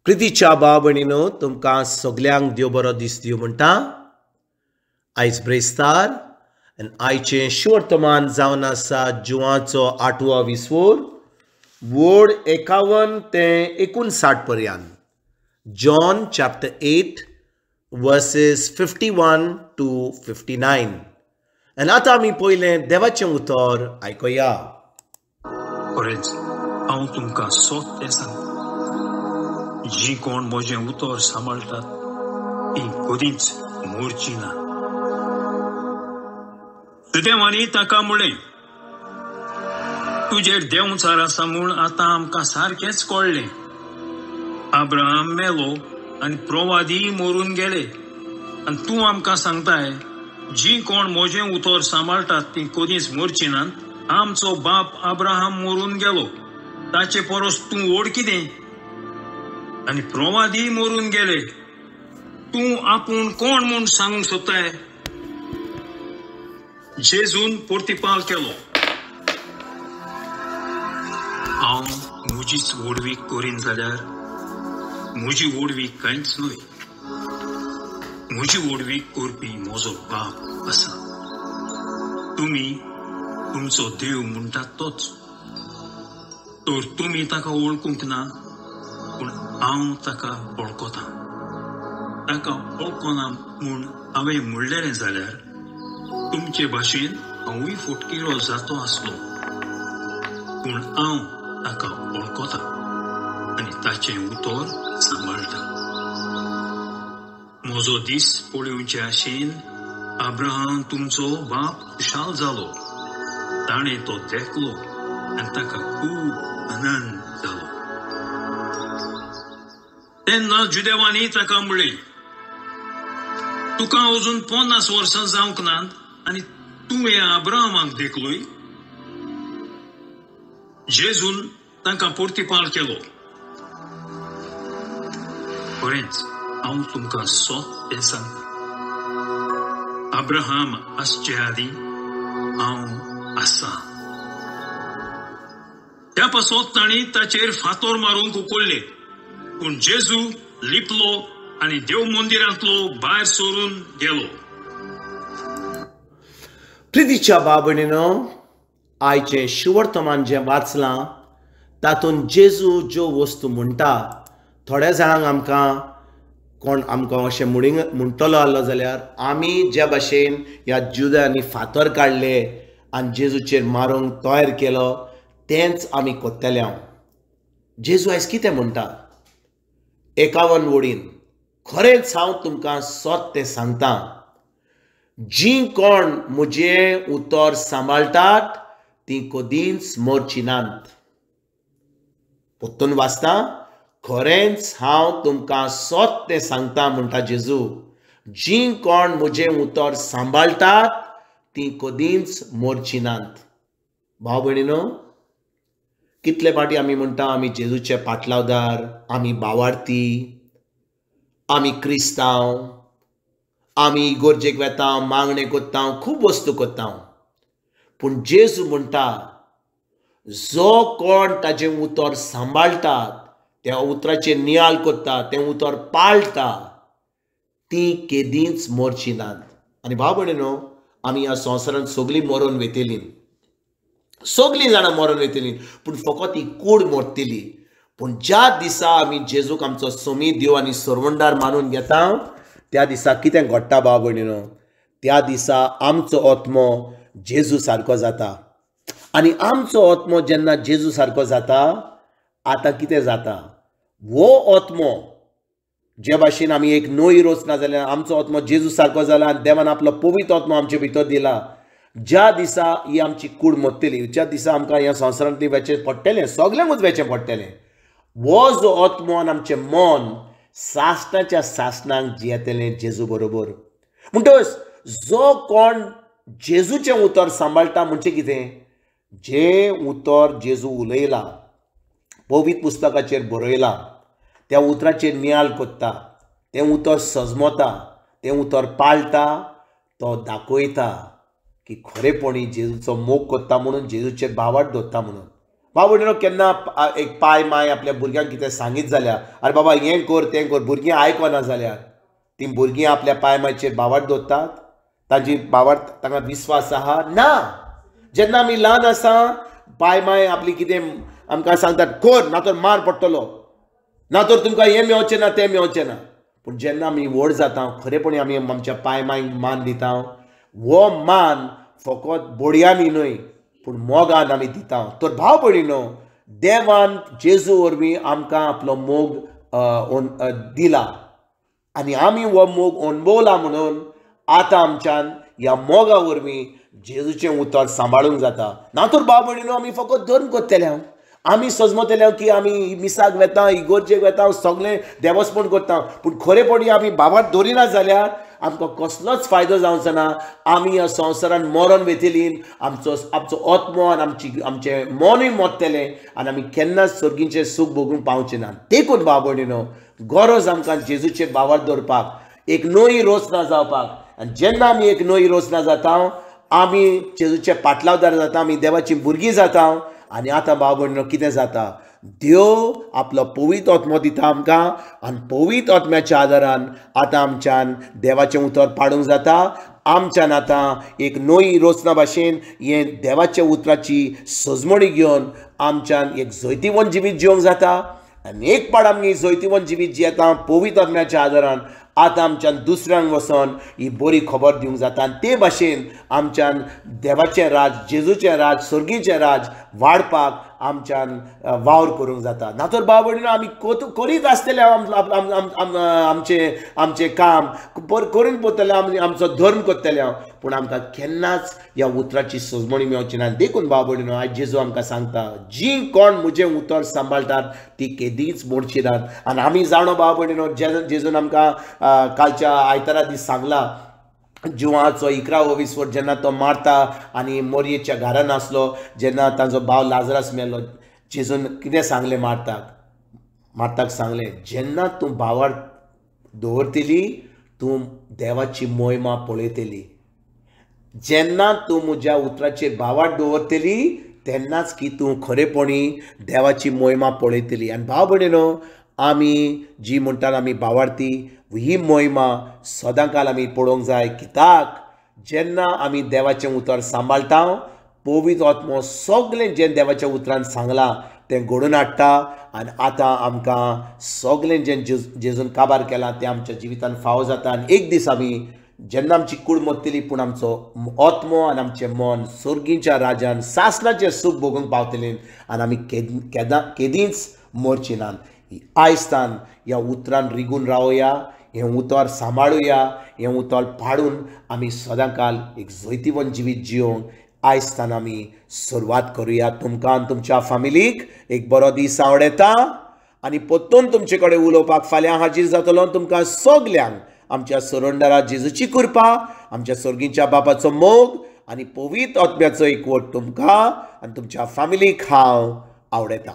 प्रितीच्या भाव भयणीनो तुमकां सगल्यांक देव बरो दीस दिवं म्हणटा. आयज ब्रेस्तार आनी आयचें शिवर्तमान जावन आसा जुवाचो 8वो विसवोर वोड 51 ते 59 पर्यंत. John chapter 8 versus 51 to 59. आनी आतां आमी पयलें देवाचें उतर आयकुया. खरेंच हांव तुमकां सोत तें सांगता, जी कोण म्हजें उतर सांबाळटात ती कधीच मोरची ना. देवानी ताका म्हणलें, तुजेर देंवचार आसा म्हूण आतां आमकां सारकेंच कळ्ळें. अब्राहम मेलो आनी प्रवादी मरून गेले, आनी तूं आमकां सांगताय जी कोण म्हजें उतर सांबाळटात ती कधीच मरची नात. आमचो बाप अब्राहम मरून गेलो, ताचे परस तूं व्हड कितें? आनी प्रवादी मरून गेले, तूं आपूण कोण म्हूण सांगूंक सोदताय? जेजून प्रतिपाल केलो, हांव म्हजीच वडवीक करीन जाल्यार म्हजी वडवीक कांयच न्हय. म्हजी वडवीक करपी म्हजो बाप आसा. तुमी तुमचो देव म्हणटात तोच, तर तुमी ताका वळखूंक ना, पूण हांव ताका वळखतां. ताका वळखना म्हूण हांवें म्हणलेलें जाल्यार तुमचे भाशेन हांवूय फटकिरो जातो आसलो, पूण हांव ताका वळखतां आनी ताचें उतर सांबाळटां. म्हजो दीस पळोवचे आशेन अब्राहम तुमचो बाप खुशाल जालो. ताणें तो देखलो आनी ताका खूब आनंद जालो. तेन्ना जुदेवानी ताका म्हणलें, तुका अजून 50 वर्सां जावंक नात आनी तुवें अब्राहमाक देखलोय? जेजून तांकां प्रतिपाल केलो, खरेंच हांव तुमकां सोत तें सांगता, अब्राहम आसचे आदीं हांव आसां. त्या पासत तांणी ताचेर फातर मारूंक उखल्ले, पूण जेजू लिपलो आनी देव मंदिरांतलो भायर सरून गेलो. प्रितीच्या भाव भयणीनो, आयचें शिवर्तमान जें वाचलां तातूंत जेजू ज्यो वस्तू म्हणटा, थोड्या जाणांक आमकां अशें म्हणटलो आसलो जाल्यार आमी ज्या भाशेन ह्या जुद्यांनी फातर काडले आनी जेजूचेर मारूंक तयार केलो तेंच आमी कोत्तले. हांव जेजू आयज कितें म्हणटा 51 वडीन, खरेंच हांव तुमकां सोत तें सांगता, जी कोण म्हजें उतर सांबाळटात ती कधीच मरची नात. परतून वाचता, खरेंच हांव तुमकां सोत तें सांगता म्हणटा जेजू, जी कोण म्हजें उतर सांबाळटात ती कधीच मरची नात. भाव भयणीनो, कितले फावटी आमी म्हणटा आमी जेजूचे पाटलावदार, आमी भावार्थी, आमी क्रिस्तांव, आमी इगोर्जेक वेता, मागणें कोत्ता, खूब वस्तू कोत्ता. पूण जेजू म्हणटा, जो कोण ताचें उतर सांबाळटात, त्या उतराचेर नियाळ कोत्ता, तें उतर पाळटा, ती केदींच मरची नात. आनी भाव भयणीनो, आमी ह्या संवसारांत सगळीं मरून वेतेलीं, सगळीं जाणां मरून वेतेलीं, पूण फकत ही कूड मरतली. पूण ज्या दिसा आमी जेजूक आमचो सोमी देव आनी सर्वंडार मानून घेता, त्या दिसा कितें घडटा भाव भयणीनो? त्या दिसा आमचो आत्मो जेजू सारको जाता. आनी आमचो आत्मो जेन्ना जेजू सारको जाता, आतां कितें जाता? वो आत्मो जे भाशेन आमी एक नोई रोचना जाल्यार आमचो आत्मो जेजू सारको जाला आनी देवान आपलो पवित्र आत्मो आमचे भितर दिला. ज्या दिसा ही आमची कूड मरतली, ज्या दिसा आमकां ह्या संवसारांतली वेचें पडटलें, सगल्यांकूच वेचें पडटलें, वो जो आत्मो आनी आमचें मन सासणाच्या सासणांक जियेतलें जेजू बरोबर. म्हणटच जो कोण जेजूचें उतर सांबाळटा म्हणजे कितें? जें उतर जेजू उलयला, पवित्र पुस्तकाचेर बरयलां, त्या उतराचेर नियाळ कोत्ता, तें उतर सजमता, तें उतर पाळटा, तो दाखयता की खरेपणी जेजूचो मोग कोत्ता म्हणून, जेजूचेर भावार्थ दवरता म्हणून. भाव भयणीनो केन्ना एक पाय माय आपल्या भुरग्यांक कितें सांगीत जाल्यार अरे बाबा हें कर तें कर भुरगीं आयकना जाल्यार ती भुरगीं आपल्या पाय मायचेर बावाट दवरतात तांची बावाट तांकां विस्वास आहा ना जेन्ना आमी ल्हान आसा पाय माय आपली कितें आमकां सांगतात कर ना तर मार पडटलो ना तर तुमकां हें मेळचें ना तें मेळचें ना पूण जेन्ना आमी व्हड जाता खरेपणी आमी आमच्या पाय मायक मान दिता हो मान फकत बोडयांनी न्हय पूण मोगान आमी दिता तर भाव भयणीनो देवान जेजू वरवीं आमकां आपलो मोग दिला आनी आमी हो मोग अणभवला म्हणून आतां आमच्यान ह्या मोगा वरवीं जेजूचें उतर सांबाळूंक जाता ना तर भाव भयणीनो आमी फकत धर्म करतले आमी सजमतले की आमी मिसाक वेता इगोर्जेक वेता सगळें देवस्पण करता पूण खरेपणी आमी बाबाट दवरिना जाल्यार आमकां कसलोच फायदो जावचो ना आमी ह्या संवसारान मरण वेतलीन आमचो आत्मो आनी आमचें मनूय मरतलें आनी आमी केन्नाच सर्गीचें सूख भोगूंक पावचें ना देखून भाव भयणीनो गरज आमकां जेजूचेर बावर दवरपाक एक नवी रोसना जावपाक आनी जेन्ना आमी एक नवी रोसना जाता आमी जेजूचे पाटलावदार जाता आमी देवाची भुरगीं जाता आनी आतां भाव भयणीनो कितें जाता देव आपलो पवित्र आत्मो दिता आमकां आनी पवित्र आत्म्याच्या आदारान आतां आमच्यान देवाचें उतर पाडूंक जाता आमच्यान आतां एक नवी रोचना भाशेन हें देवाच्या उतराची सजमणी घेवन आमच्यान एक जैतिवंत जिवीत जिवंक जाता आनी एक पाड आमी जैतिवंत जिवीत जियेता पवित्र आत्म्याच्या आदारान आतां आमच्यान दुसऱ्यांक वचोन ही बरी खबर दिवंक जाता आनी ते भाशेन आमच्यान देवाचें राज जेजूचें राज सर्गीचें राज वाडपाक आमच्यान वावर करूंक जाता ना तर भाव भयणीनो आमी करीत आसतले आमचें काम करून पळयतले आमी आमचो धर्म करतले पूण आमकां केन्नाच ह्या उतराची सजमणी मेळची ना देखून भाव भयणीनो आयज जेजू आमकां सांगता जीं कोण म्हजें उतर सांबाळटात ती केदींच मोडची नात आनी आमी जाणो भाव भयणीनो जेजून आमकां कालच्या आयतारा दीस सांगला जुवाचो 11-20 वर जेन्ना तो मारता आनी मोरयेच्या घरान आसलो जेन्ना ताजो भाव लाजरास मेलो जेजून कितें सांगलें मार्ताक सांगलें जेन्ना तूं भावार दवरतली तूं देवाची मोहिमा पळयतली जेन्ना तूं म्हज्या उतराचेर भावार दवरतली तेन्नाच की तूं खरेपणी देवाची मोहिमा पळयतली आनी भाव भयणीनो आमी जी म्हणटात आमी भावार्थी ही मोहिमा सदांकाल आमी पळोवंक जाय कित्याक जेन्ना आमी देवाचें उतर सांबाळटा पवित्र आत्मो सगळें जें देवाच्या उतरान सांगलां तें घडोवन हाडटा आनी आतां आमकां सगळें जें जेजून काबार केलां तें आमच्या जिवितान फावो जाता आनी एक दीस आमी जेन्ना आमची कूड मरतली पूण आमचो आत्मो आनी आमचें मन सर्गीच्या राजान सासणाचें सूख भोगूंक पावतलीं आनी आमी केदींच मरची नात आयजतान ह्या उतरान रिगून रावया हें उतर सांबाळुया हें उतर पाडून आमी सदांकाल एक जैतिवंत जिवीत जिवंक आयजतान आमी सुरवात करुया तुमकां आनी तुमच्या फॅमिलीक एक बरो दीस आवडेता आनी परतून तुमचे कडेन उलोवपाक फाल्यां हाजीर जातलो तुमकां सगल्यांक आमच्या सरोंडरा जेजूची कृपा आमच्या सर्गीच्या बापाचो मोग आनी पवित्र आत्म्याचो एकवट तुमकां आनी तुमच्या फॅमिलीक हांव आवडेता.